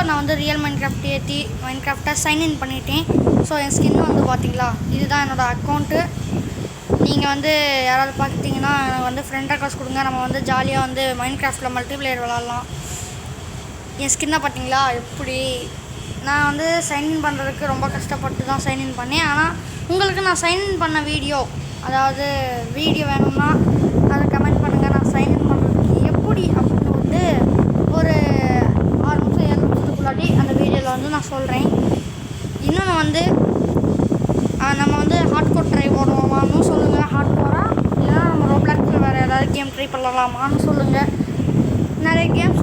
நான் வந்து real Minecraft ஏற்றி மைன்கிராஃப்டை சைன்இன் பண்ணிட்டேன். ஸோ என் ஸ்கின் வந்து பார்த்தீங்களா, இதுதான் என்னோடய அக்கௌண்ட்டு. நீங்கள் வந்து யாராவது பார்த்துட்டிங்கன்னா எனக்கு வந்து ஃப்ரெண்ட் ரெக்வஸ்ட் கொடுங்க. நம்ம வந்து ஜாலியாக வந்து மைன்கிராஃப்டில் மல்டிப்ளேயர் விளாட்லாம். என் ஸ்கின்னை பார்த்தீங்களா எப்படி. நான் வந்து சைன்இன் பண்ணுறதுக்கு ரொம்ப கஷ்டப்பட்டு தான் சைன்இன் பண்ணேன். ஆனால் உங்களுக்கு நான் சைன்இன் பண்ண வீடியோ, அதாவது வீடியோ வேணும்னா அதை கமெண்ட் பண்ணுங்கள். நான் சைன்இன் பண்ணுறதுக்கு எப்படி அப்படின்னு வந்து ஒரு 6 நிமிஷம் 7 நிமிஷத்துக்குள்ளாடி அந்த வீடியோவில் வந்து நான் சொல்கிறேன். இன்னொன்று வந்து நம்ம வந்து ஹார்ட் கோர் ட்ரை போடுவோமான்னு சொல்லுங்கள். ஹார்ட் கோராக இல்லைனா நம்ம ரோப்ளாக்ஸில் வேறு ஏதாவது கேம் ட்ரை பண்ணலாமான்னு சொல்லுங்கள். நிறைய கேம்ஸ்